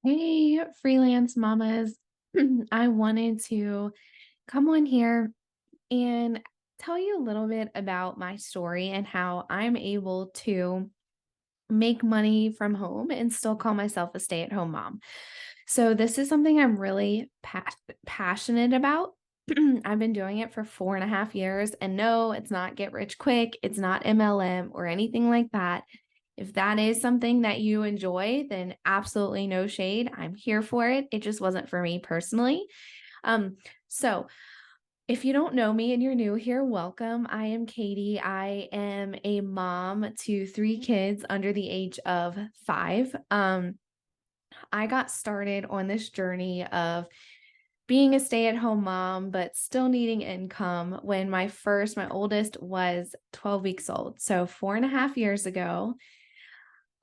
Hey, freelance mamas. I wanted to come on here and tell you a little bit about my story and how I'm able to make money from home and still call myself a stay-at-home mom. So, this is something I'm really passionate about. I've been doing it for 4.5 years. And no, it's not get rich quick, it's not MLM or anything like that. If that is something that you enjoy, then absolutely no shade. I'm here for it. It just wasn't for me personally. Um, so if you don't know me and you're new here, welcome. I am Katie. I am a mom to three kids under the age of 5. I got started on this journey of being a stay-at-home mom, but still needing income when my oldest was 12 weeks old. So 4.5 years ago,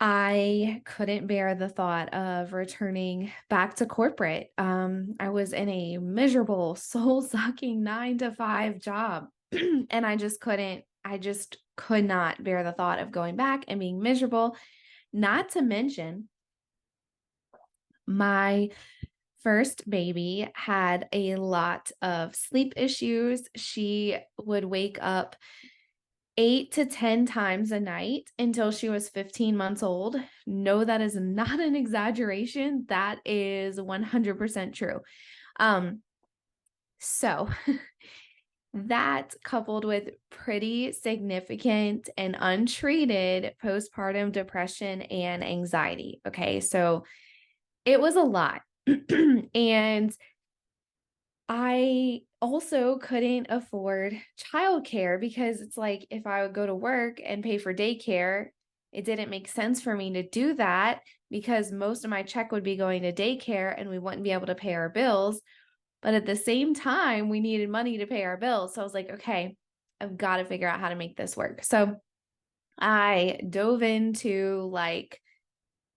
I couldn't bear the thought of returning back to corporate. I was in a miserable, soul-sucking 9 to 5 job, and I just could not bear the thought of going back and being miserable. Not to mention, my first baby had a lot of sleep issues. She would wake up 8 to 10 times a night until she was 15 months old. No, that is not an exaggeration. That is 100% true. Um, so that coupled with pretty significant and untreated postpartum depression and anxiety. Okay, so it was a lot. And I also couldn't afford childcare because it's like if I would go to work and pay for daycare, it didn't make sense for me to do that because most of my check would be going to daycare and we wouldn't be able to pay our bills. But at the same time, we needed money to pay our bills. So I was like, okay, I've got to figure out how to make this work. So I dove into like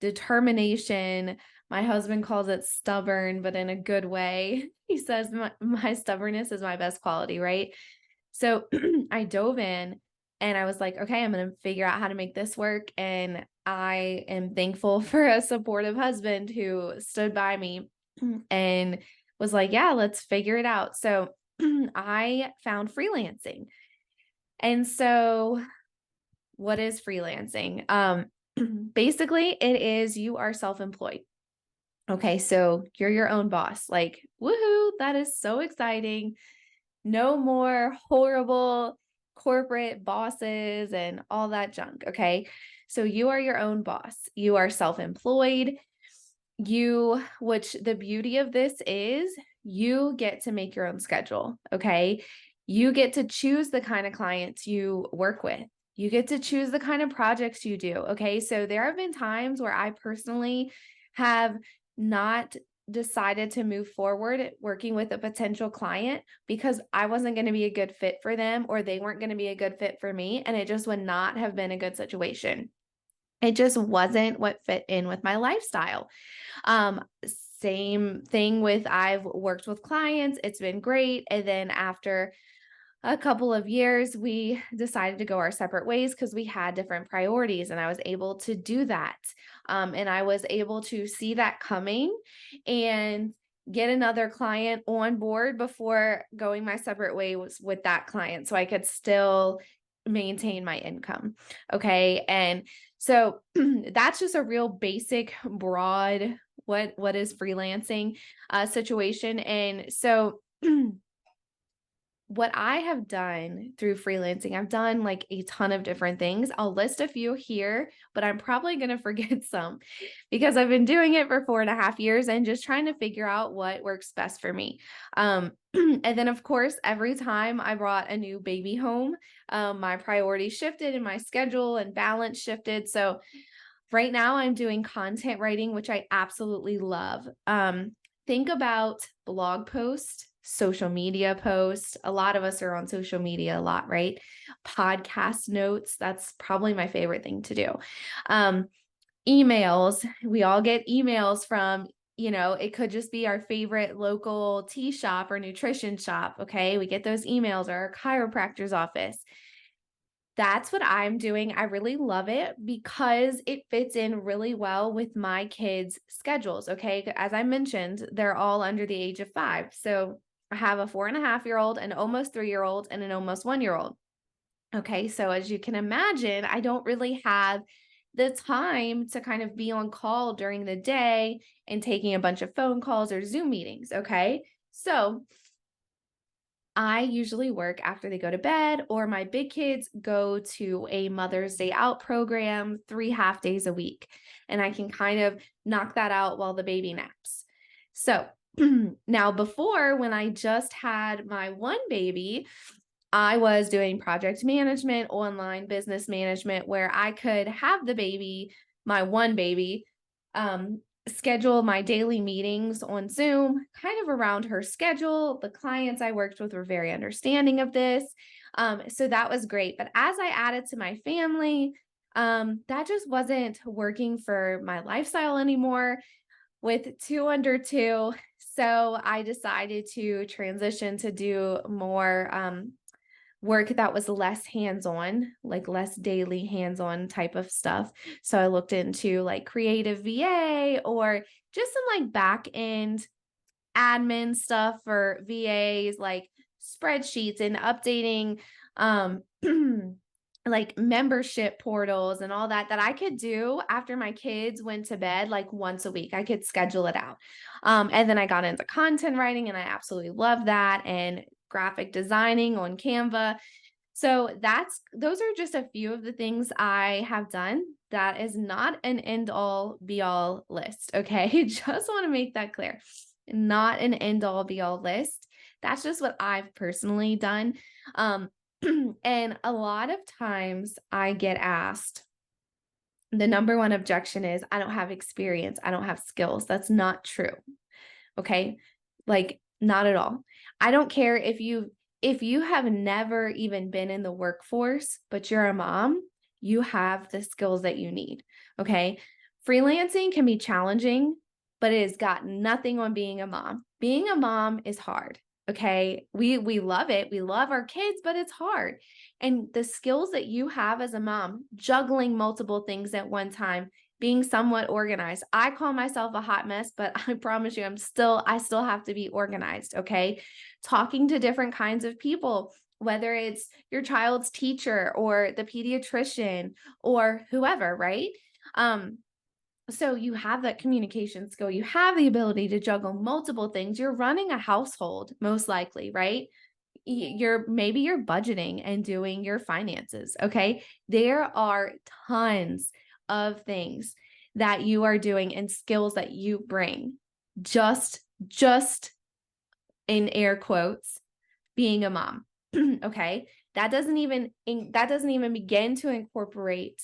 determination. My husband calls it stubborn, but in a good way. He says my stubbornness is my best quality, right? So I dove in and I was like, okay, I'm going to figure out how to make this work. And I am thankful for a supportive husband who stood by me and was like, yeah, let's figure it out. So I found freelancing. And so what is freelancing? Basically, it is you are self-employed. Okay, so you're your own boss. Like, woohoo, that is so exciting. No more horrible corporate bosses and all that junk. Okay, so you are your own boss. You are self-employed. Which the beauty of this is, you get to make your own schedule. Okay, you get to choose the kind of clients you work with. You get to choose the kind of projects you do. Okay, so there have been times where I personally have not decided to move forward working with a potential client because I wasn't going to be a good fit for them or they weren't going to be a good fit for me. And it just would not have been a good situation. It just wasn't what fit in with my lifestyle. Um, Same thing with I've worked with clients, it's been great. And then after a couple of years, we decided to go our separate ways because we had different priorities, and I was able to do that. And I was able to see that coming and get another client on board before going my separate ways with that client so I could still maintain my income. Okay. And so that's just a real basic, broad what is freelancing situation. And so what I have done through freelancing, I've done like a ton of different things. I'll list a few here, but I'm probably going to forget some because I've been doing it for 4.5 years and just trying to figure out what works best for me. And then, of course, every time I brought a new baby home, my priorities shifted and my schedule and balance shifted. So right now I'm doing content writing, which I absolutely love. Think about blog posts, social media posts. A lot of us are on social media a lot, right? Podcast notes. That's probably my favorite thing to do. Emails. We all get emails from, it could just be our favorite local tea shop or nutrition shop. Okay. We get those emails or our chiropractor's office. That's what I'm doing. I really love it because it fits in really well with my kids' schedules. Okay. As I mentioned, they're all under the age of 5. So I have a 4.5-year-old, an almost 3-year-old, and an almost 1-year-old. Okay. So as you can imagine, I don't really have the time to kind of be on call during the day and taking a bunch of phone calls or Zoom meetings. Okay. So I usually work after they go to bed, or my big kids go to a Mother's Day Out program 3 half days a week. And I can kind of knock that out while the baby naps. So now, before, when I just had my one baby, I was doing project management, online business management, where I could have the baby, my one baby, um, schedule my daily meetings on Zoom, kind of around her schedule. The clients I worked with were very understanding of this. So that was great. But as I added to my family, that just wasn't working for my lifestyle anymore with two under two. So I decided to transition to do more work that was less hands-on, like less daily hands-on type of stuff. So I looked into like creative VA or just some like back end admin stuff for VAs, like spreadsheets and updating like membership portals and all that I could do after my kids went to bed, like once a week. I could schedule it out. And then I got into content writing and I absolutely love that, and graphic designing on Canva. So those are just a few of the things I have done. That is not an end all be all list. Okay. Just want to make that clear. Not an end all be all list. That's just what I've personally done. Um, and a lot of times I get asked, the number one objection is, I don't have experience. I don't have skills. That's not true. Okay. Like, not at all. I don't care if you have never even been in the workforce, but you're a mom, you have the skills that you need. Okay. Freelancing can be challenging, but it has got nothing on being a mom. Being a mom is hard. Okay. We love it. We love our kids, but it's hard. And the skills that you have as a mom, juggling multiple things at one time, being somewhat organized. I call myself a hot mess, but I promise you, I still have to be organized. Okay. Talking to different kinds of people, whether it's your child's teacher or the pediatrician or whoever, right? So you have that communication skill. You have the ability to juggle multiple things. You're running a household, most likely, right? Maybe you're budgeting and doing your finances. Okay. There are tons of things that you are doing and skills that you bring, just in air quotes, being a mom. Okay. That doesn't even begin to incorporate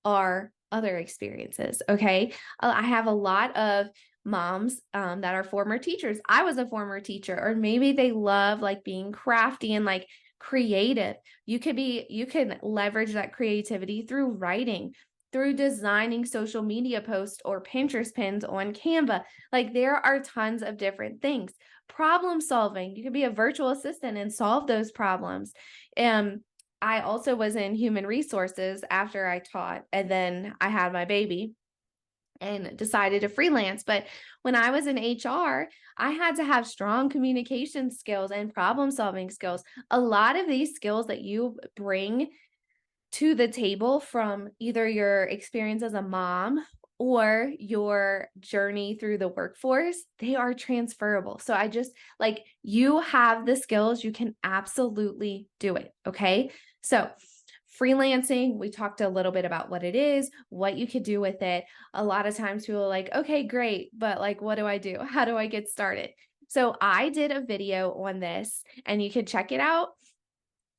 our other experiences. Okay. I have a lot of moms that are former teachers. I was a former teacher, or maybe they love like being crafty and like creative. You can leverage that creativity through writing, through designing social media posts or Pinterest pins on Canva. Like, there are tons of different things. Problem solving. You could be a virtual assistant and solve those problems. I also was in human resources after I taught, and then I had my baby and decided to freelance. But when I was in HR, I had to have strong communication skills and problem solving skills. A lot of these skills that you bring to the table from either your experience as a mom or your journey through the workforce, they are transferable. So I just like, you have the skills, you can absolutely do it. Okay. So freelancing, we talked a little bit about what it is, what you could do with it. A lot of times people are like, okay, great, but like, what do I do? How do I get started? So I did a video on this, and you could check it out.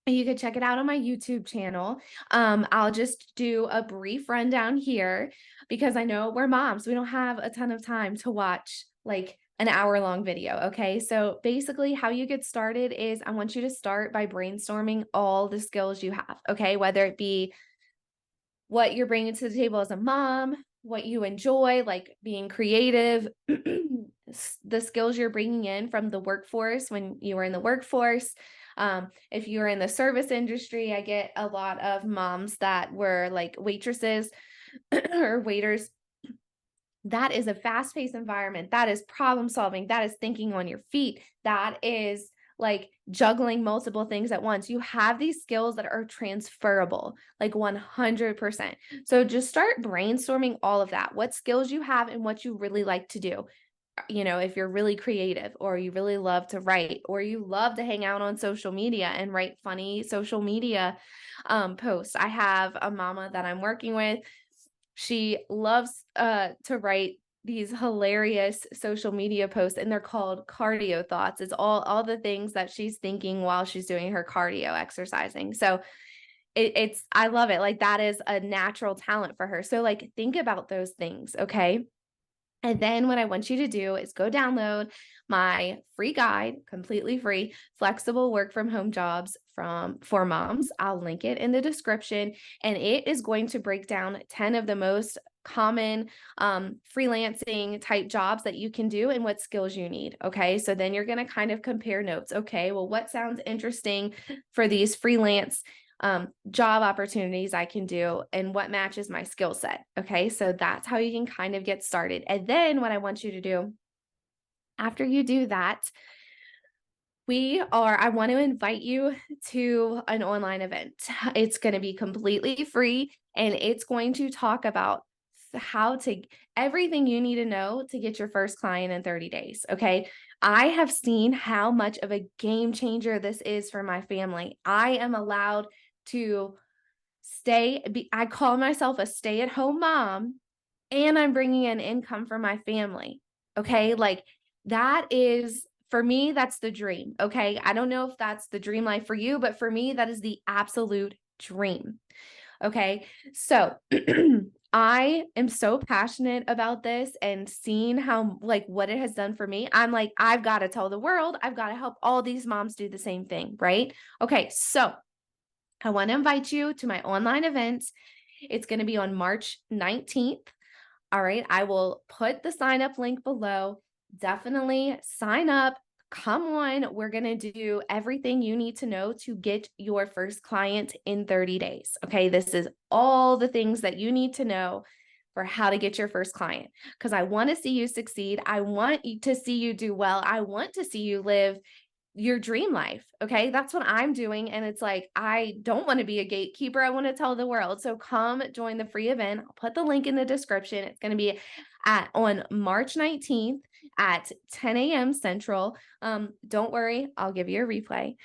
You could check it out on my YouTube channel. I'll just do a brief rundown here because I know we're moms. We don't have a ton of time to watch like an hour-long video. Okay. So basically, how you get started is, I want you to start by brainstorming all the skills you have. Okay. Whether it be what you're bringing to the table as a mom, what you enjoy, like being creative, the skills you're bringing in from the workforce when you were in the workforce, If you're in the service industry, I get a lot of moms that were like waitresses or waiters. That is a fast-paced environment. That is problem solving. That is thinking on your feet. That is like juggling multiple things at once. You have these skills that are transferable, like 100%. So just start brainstorming all of that. What skills you have and what you really like to do. If you're really creative, or you really love to write, or you love to hang out on social media and write funny social media posts. I have a mama that I'm working with. She loves to write these hilarious social media posts, and they're called cardio thoughts. It's all the things that she's thinking while she's doing her cardio exercising. So it's I love it. Like, that is a natural talent for her. So like, think about those things, okay? And then what I want you to do is go download my free guide, completely free, flexible work from home jobs for moms. I'll link it in the description, and it is going to break down 10 of the most common freelancing type jobs that you can do and what skills you need. Okay. So then you're going to kind of compare notes. Okay. Well, what sounds interesting for these freelance job opportunities I can do, and what matches my skill set. Okay. So that's how you can kind of get started. And then what I want you to do after you do that, I want to invite you to an online event. It's going to be completely free, and it's going to talk about everything you need to know to get your first client in 30 days. Okay. I have seen how much of a game changer this is for my family. I am allowed to I call myself a stay-at-home mom, and I'm bringing in income for my family. Okay. Like, that is, for me, that's the dream. Okay. I don't know if that's the dream life for you, but for me, that is the absolute dream. Okay. So I am so passionate about this, and seeing how, like, what it has done for me. I'm like, I've got to tell the world, I've got to help all these moms do the same thing. Right. Okay. So I want to invite you to my online event. It's going to be on March 19th. All right. I will put the sign up link below. Definitely sign up. Come on. We're going to do everything you need to know to get your first client in 30 days. Okay. This is all the things that you need to know for how to get your first client, because I want to see you succeed. I want to see you do well. I want to see you live your dream life. Okay. That's what I'm doing. And it's like, I don't want to be a gatekeeper. I want to tell the world. So come join the free event. I'll put the link in the description. It's going to be on March 19th at 10 a.m. Central. Don't worry, I'll give you a replay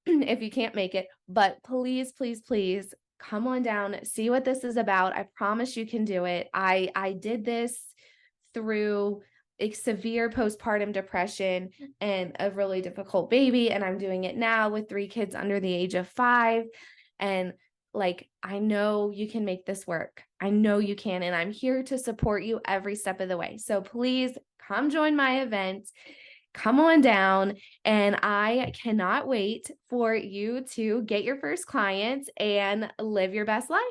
if you can't make it, but please, please, please come on down, see what this is about. I promise you can do it. I did this through a severe postpartum depression and a really difficult baby, and I'm doing it now with 3 kids under the age of 5. And like, I know you can make this work. I know you can, and I'm here to support you every step of the way. So please come join my event. Come on down, and I cannot wait for you to get your first client and live your best life.